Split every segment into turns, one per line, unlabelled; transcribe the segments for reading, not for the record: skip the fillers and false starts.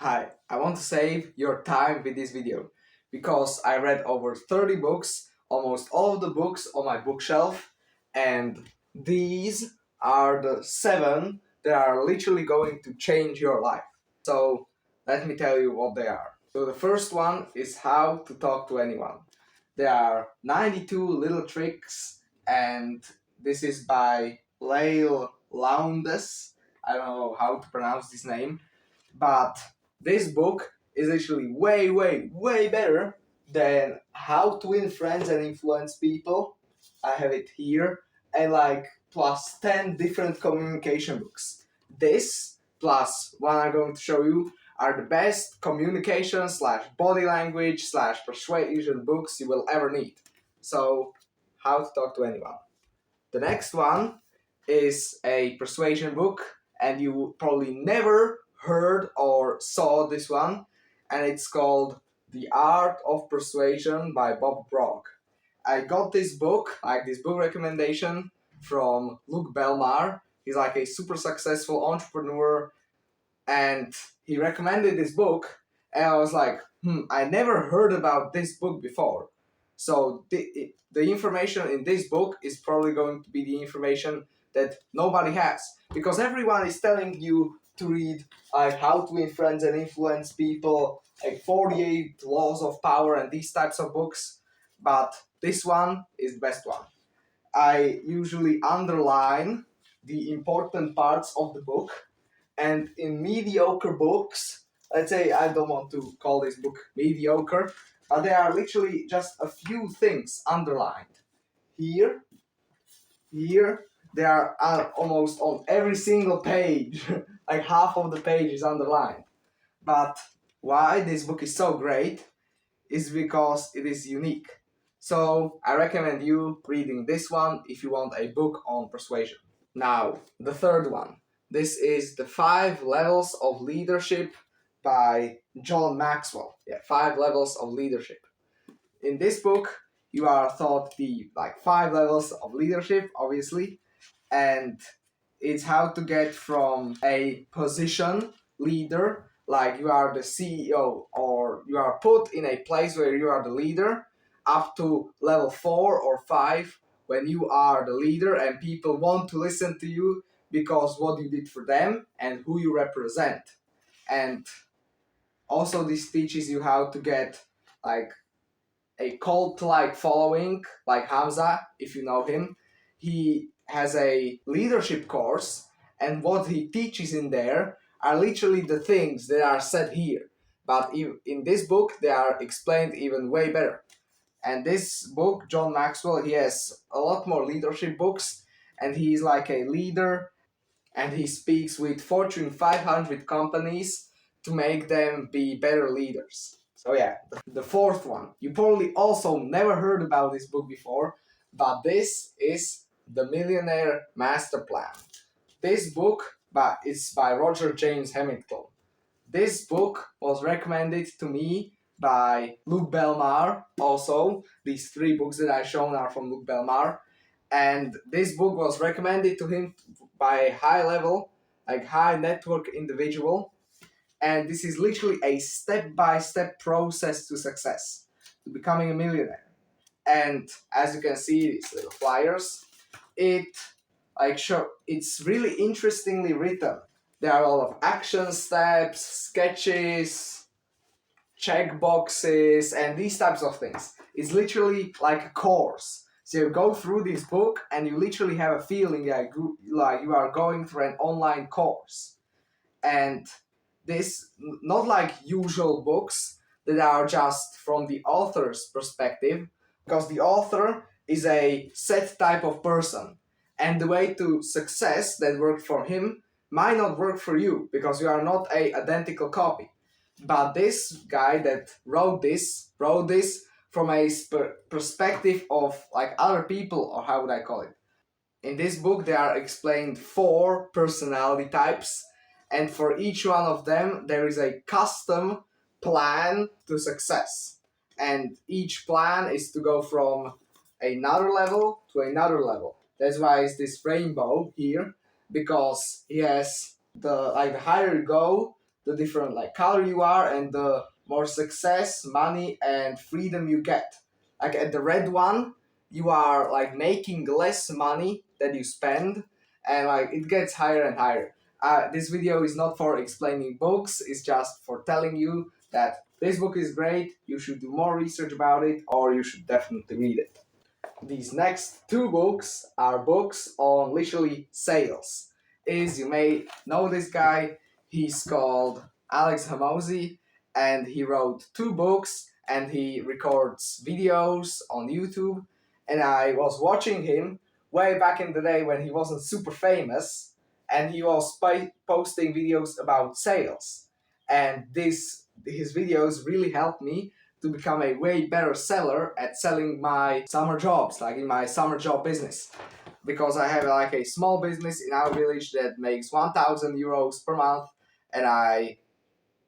Hi, I want to save your time with this video because I read over 30 books, almost all of the books on my bookshelf, and these are the 7 that are literally going to change your life. So let me tell you what they are. So the first one is How to Talk to Anyone. There are 92 little tricks, and this is by Lael Lowndes. I don't know how to pronounce this name, but this book is actually way better than How to Win Friends and Influence People. I have it here, and like plus 10 different communication books. This plus one I'm going to show you are the best communication slash body language slash persuasion books you will ever need. So, How to Talk to Anyone. The next one is a persuasion book, and you probably never heard or saw this one, and it's called The Art of Persuasion by Bob Brogg. I got this book, like this book recommendation, from Luke Belmar. He's like a super successful entrepreneur, and he recommended this book, and I was like, I never heard about this book before. So the information in this book is probably going to be the information that nobody has, because everyone is telling you to read like How to Win Friends and Influence People, like 48 Laws of Power and these types of books, but this one is the best one. I usually underline the important parts of the book, and in mediocre books, let's say, I don't want to call this book mediocre, but there are literally just a few things underlined. Here, they are almost on every single page, like half of the page is underlined. But why this book is so great is because it is unique. So I recommend you reading this one if you want a book on persuasion. Now, the third one. This is the 5 Levels of Leadership by John Maxwell. Yeah, 5 Levels of Leadership. In this book, you are taught the like 5 levels of leadership, obviously, and it's how to get from a position leader, like you are the CEO or you are put in a place where you are the leader, up to level 4 or 5 when you are the leader and people want to listen to you because what you did for them and who you represent. And also this teaches you how to get like a cult-like following, like Hamza, if you know him. He has a leadership course, and what he teaches in there are literally the things that are said here. But in this book, they are explained even way better. And this book, John Maxwell, he has a lot more leadership books, and he's like a leader, and he speaks with Fortune 500 companies to make them be better leaders. So yeah, the fourth one. You probably also never heard about this book before, but this is The Millionaire Master Plan. This book is by Roger James Hamilton. This book was recommended to me by Luke Belmar. Also, these 3 books that I've shown are from Luke Belmar. And this book was recommended to him by a high level, like high network individual. And this is literally a step-by-step process to success, to becoming a millionaire. And as you can see, these little flyers, it's really interestingly written. There are a lot of action steps, sketches, check boxes, and these types of things. It's literally like a course. So you go through this book and you literally have a feeling like you are going through an online course. And this, not like usual books that are just from the author's perspective, because the author is a set type of person. And the way to success that worked for him might not work for you because you are not a identical copy. But this guy that wrote this from a perspective of like other people, or how would I call it? In this book, there are explained 4 personality types, and for each one of them, there is a custom plan to success. And each plan is to go from another level to another level. That's why it's this rainbow here, because he has the higher you go, the different like color you are, and the more success, money, and freedom you get. Like at the red one, you are like making less money that you spend, and like it gets higher and higher. This video is not for explaining books, it's just for telling you that this book is great, you should do more research about it, or you should definitely read it. These next two books are books on literally sales. Is you may know this guy, he's called Alex Hamosi, and he wrote two books and he records videos on YouTube. And I was watching him way back in the day when he wasn't super famous, and he was posting videos about sales. And his videos really helped me to become a way better seller at selling my summer jobs, like in my summer job business. Because I have like a small business in our village that makes 1,000 euros per month, and I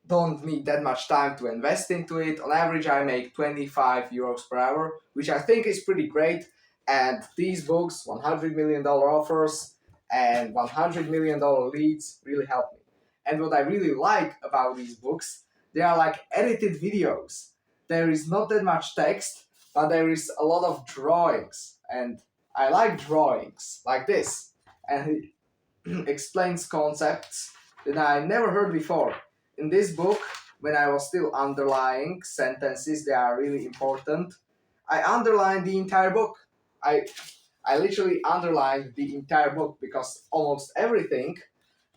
don't need that much time to invest into it. On average, I make 25 euros per hour, which I think is pretty great. And these books, $100 million offers and $100 million leads, really help me. And what I really like about these books, they are like edited videos. There is not that much text, but there is a lot of drawings. And I like drawings like this. And he explains concepts that I never heard before. In this book, when I was still underlining sentences that are really important, I underlined the entire book. I literally underlined the entire book because almost everything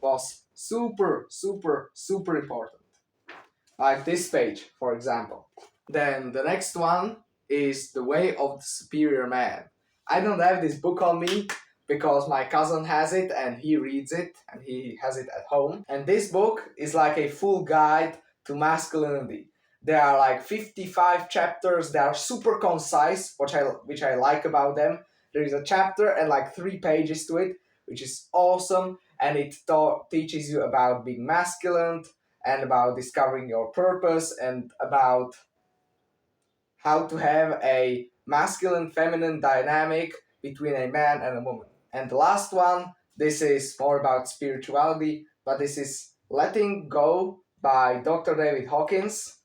was super, super, super important. Like this page, for example. Then the next one is The Way of the Superior Man. I don't have this book on me because my cousin has it and he reads it and he has it at home. And this book is like a full guide to masculinity. There are like 55 chapters that are super concise, which I like about them. There is a chapter and like 3 pages to it, which is awesome, and it teaches you about being masculine and about discovering your purpose and about how to have a masculine feminine dynamic between a man and a woman. And the last one, this is more about spirituality, but this is Letting Go by Dr. David Hawkins.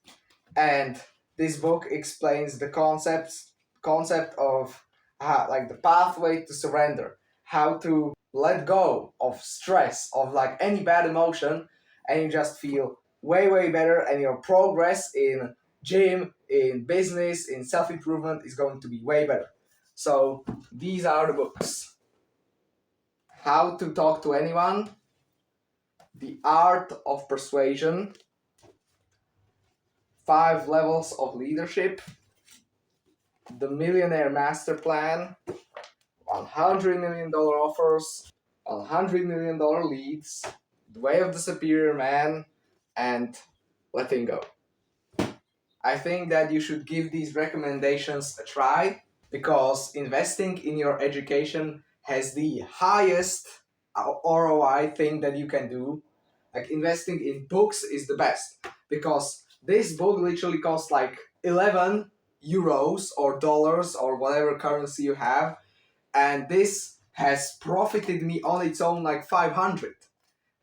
And this book explains the concept of like the pathway to surrender, how to let go of stress, of like any bad emotion, and you just feel way better, and your progress in gym, in business, in self-improvement is going to be way better. So these are the books. How to Talk to Anyone, The Art of Persuasion, 5 Levels of Leadership, The Millionaire Master Plan, $100 million offers, $100 million leads, The Way of the Superior Man, and Letting Go. I think that you should give these recommendations a try, because investing in your education has the highest ROI thing that you can do. Like investing in books is the best, because this book literally costs like 11 euros or dollars or whatever currency you have, and this has profited me on its own like 500.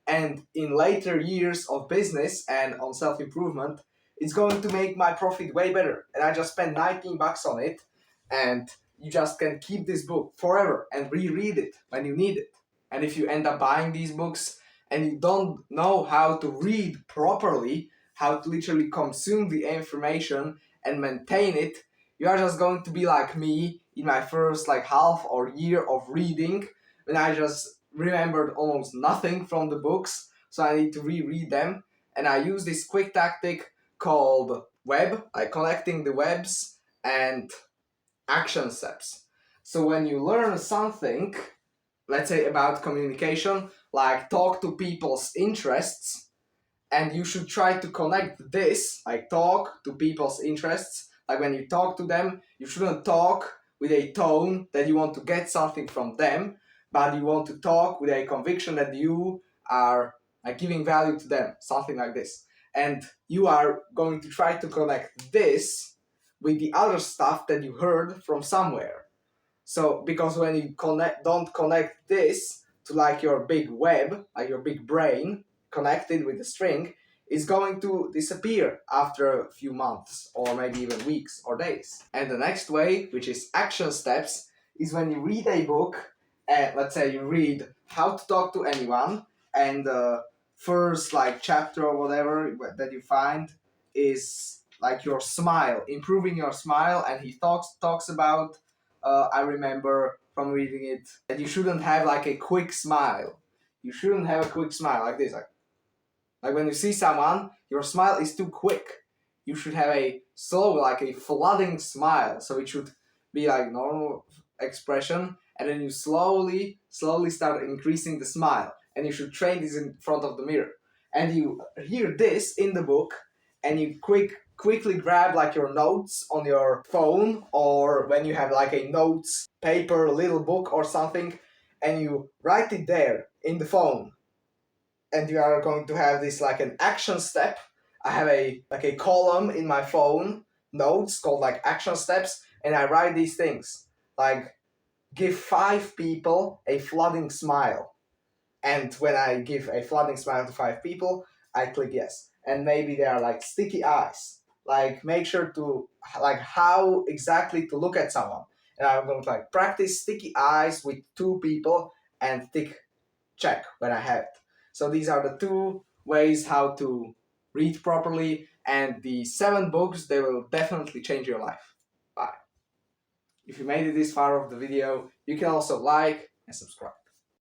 And in later years of business and on self-improvement, it's going to make my profit way better. And I just spent 19 bucks on it, and you just can keep this book forever and reread it when you need it. And if you end up buying these books and you don't know how to read properly, how to literally consume the information and maintain it, you are just going to be like me in my first like half or year of reading, when I just remembered almost nothing from the books, so I need to reread them. And I use this quick tactic called web, like connecting the webs and action steps. So when you learn something, let's say about communication, like talk to people's interests, and you should try to connect this, like talk to people's interests. Like when you talk to them, you shouldn't talk with a tone that you want to get something from them, but you want to talk with a conviction that you are like giving value to them, something like this. And you are going to try to connect this with the other stuff that you heard from somewhere. So because when you don't connect this to like your big web, like your big brain connected with the string, is going to disappear after a few months or maybe even weeks or days. And the next way, which is action steps, is when you read a book, and let's say you read How to Talk to Anyone, and the first like chapter or whatever that you find is like your smile, improving your smile, and he talks about I remember from reading it that you shouldn't have like a quick smile. You shouldn't have a quick smile like this, like when you see someone, your smile is too quick. You should have a slow, like a flooding smile. So it should be like normal expression, and then you slowly start increasing the smile. And you should train this in front of the mirror. And you hear this in the book, and you quickly grab like your notes on your phone, or when you have like a notes paper, little book or something, and you write it there in the phone, and you are going to have this like an action step. I have a like a column in my phone notes called like action steps, and I write these things like give 5 people a flooding smile. And when I give a flooding smile to 5 people, I click yes. And maybe they are like sticky eyes. Like make sure to like how exactly to look at someone. And I'm going to like practice sticky eyes with 2 people and tick check when I have it. So these are the 2 ways how to read properly, and the 7 books, they will definitely change your life. Bye. If you made it this far of the video, you can also like and subscribe.